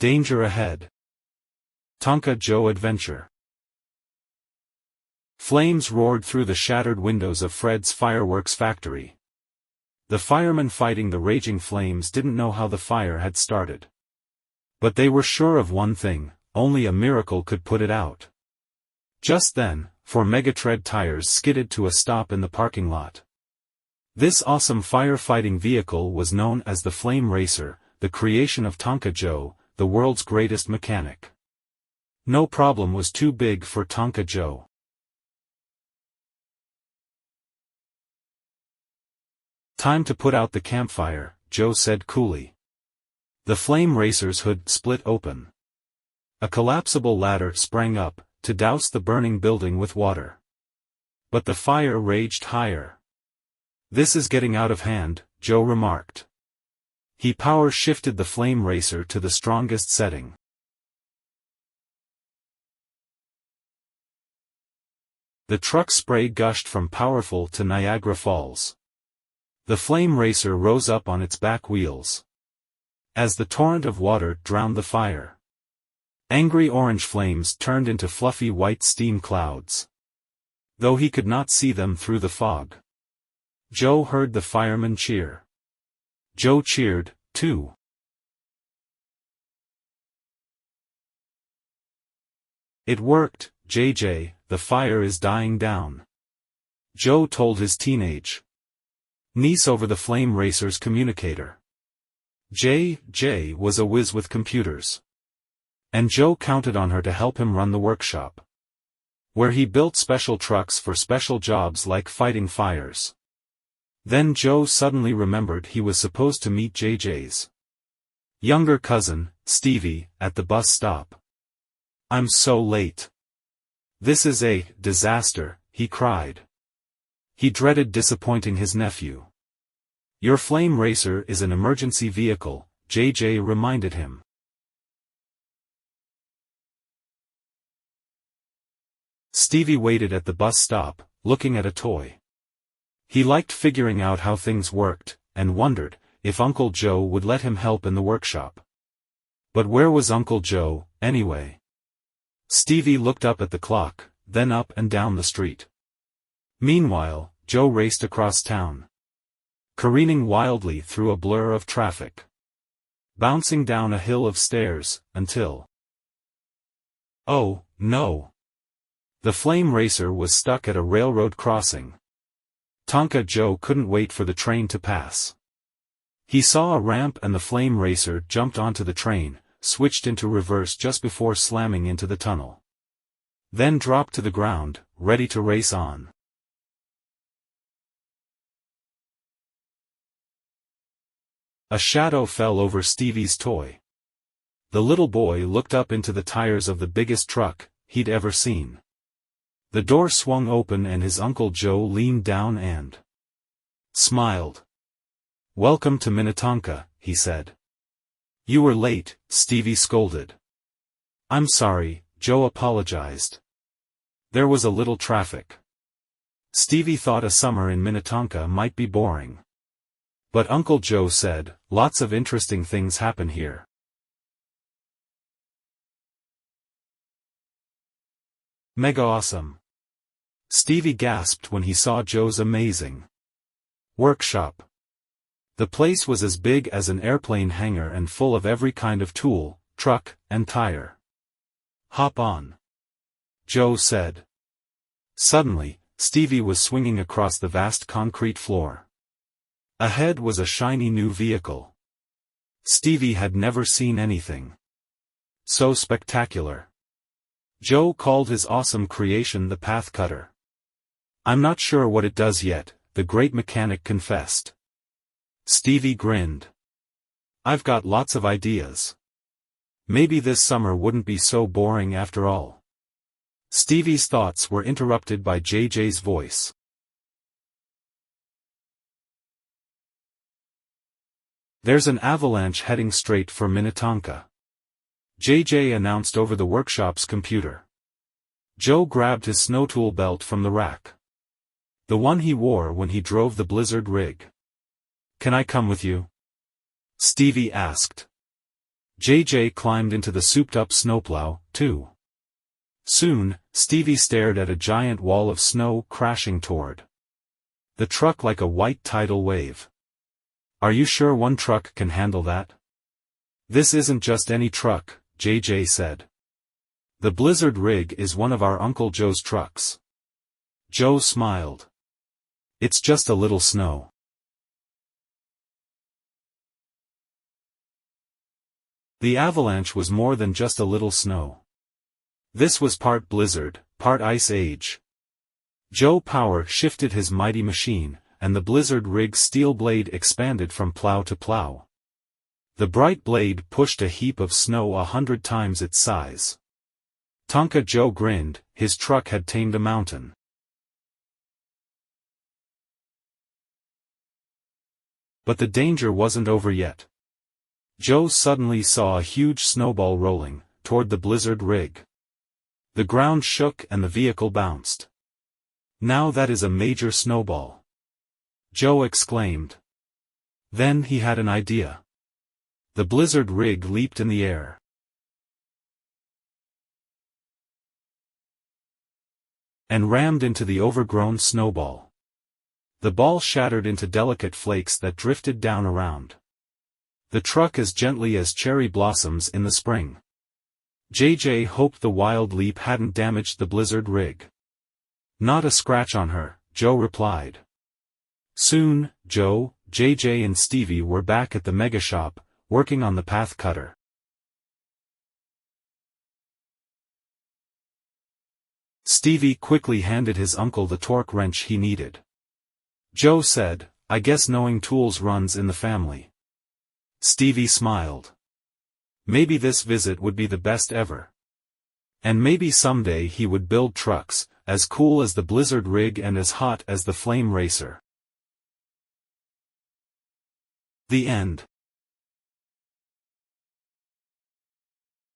Danger ahead. Tonka Joe adventure. Flames roared through the shattered windows of Fred's fireworks factory. The firemen fighting the raging flames didn't know how the fire had started. But they were sure of one thing: only a miracle could put it out. Just then, four Megatread tires skidded to a stop in the parking lot. This awesome firefighting vehicle was known as the Flame Racer, the creation of Tonka Joe, the world's greatest mechanic. No problem was too big for Tonka Joe. Time to put out the campfire, Joe said coolly. The Flame Racer's hood split open. A collapsible ladder sprang up, to douse the burning building with water. But the fire raged higher. This is getting out of hand, Joe remarked. He power shifted the Flame Racer to the strongest setting. The truck spray gushed from powerful to Niagara Falls. The Flame Racer rose up on its back wheels. As the torrent of water drowned the fire, angry orange flames turned into fluffy white steam clouds. Though he could not see them through the fog, Joe heard the firemen cheer. Joe cheered, too. It worked, JJ, the fire is dying down, Joe told his teenage niece over the Flame Racer's communicator. JJ was a whiz with computers, and Joe counted on her to help him run the workshop, where he built special trucks for special jobs like fighting fires. Then Joe suddenly remembered he was supposed to meet JJ's younger cousin, Stevie, at the bus stop. I'm so late. This is a disaster, he cried. He dreaded disappointing his nephew. Your Flame Racer is an emergency vehicle, JJ reminded him. Stevie waited at the bus stop, looking at a toy. He liked figuring out how things worked, and wondered if Uncle Joe would let him help in the workshop. But where was Uncle Joe, anyway? Stevie looked up at the clock, then up and down the street. Meanwhile, Joe raced across town, careening wildly through a blur of traffic, bouncing down a hill of stairs, until... oh, no! The Flame Racer was stuck at a railroad crossing. Tonka Joe couldn't wait for the train to pass. He saw a ramp and the Flame Racer jumped onto the train, switched into reverse just before slamming into the tunnel. Then dropped to the ground, ready to race on. A shadow fell over Stevie's toy. The little boy looked up into the tires of the biggest truck he'd ever seen. The door swung open and his Uncle Joe leaned down and smiled. Welcome to Minnetonka, he said. You were late, Stevie scolded. I'm sorry, Joe apologized. There was a little traffic. Stevie thought a summer in Minnetonka might be boring. But Uncle Joe said, lots of interesting things happen here. Mega awesome. Stevie gasped when he saw Joe's amazing workshop. The place was as big as an airplane hangar and full of every kind of tool, truck, and tire. Hop on, Joe said. Suddenly, Stevie was swinging across the vast concrete floor. Ahead was a shiny new vehicle. Stevie had never seen anything so spectacular. Joe called his awesome creation the Path Cutter. I'm not sure what it does yet, the great mechanic confessed. Stevie grinned. I've got lots of ideas. Maybe this summer wouldn't be so boring after all. Stevie's thoughts were interrupted by JJ's voice. There's an avalanche heading straight for Minnetonka, JJ announced over the workshop's computer. Joe grabbed his snow tool belt from the rack, the one he wore when he drove the Blizzard rig. Can I come with you? Stevie asked. JJ climbed into the souped-up snowplow, too. Soon, Stevie stared at a giant wall of snow crashing toward the truck like a white tidal wave. "Are you sure one truck can handle that?" "This isn't just any truck," JJ said. "The Blizzard rig is one of our Uncle Joe's trucks." Joe smiled. "It's just a little snow." The avalanche was more than just a little snow. This was part blizzard, part ice age. Joe Power shifted his mighty machine, and the Blizzard rig's steel blade expanded from plow to plow. The bright blade pushed a heap of snow 100 times its size. Tonka Joe grinned, his truck had tamed a mountain. But the danger wasn't over yet. Joe suddenly saw a huge snowball rolling toward the Blizzard rig. The ground shook and the vehicle bounced. "Now that is a major snowball," Joe exclaimed. Then he had an idea. The Blizzard rig leaped in the air and rammed into the overgrown snowball. The ball shattered into delicate flakes that drifted down around the truck as gently as cherry blossoms in the spring. JJ hoped the wild leap hadn't damaged the Blizzard rig. "Not a scratch on her," Joe replied. Soon, Joe, JJ and Stevie were back at the mega shop, working on the path cutter. Stevie quickly handed his uncle the torque wrench he needed. Joe said, "I guess knowing tools runs in the family." Stevie smiled. Maybe this visit would be the best ever. And maybe someday he would build trucks, as cool as the Blizzard rig and as hot as the Flame Racer. The end.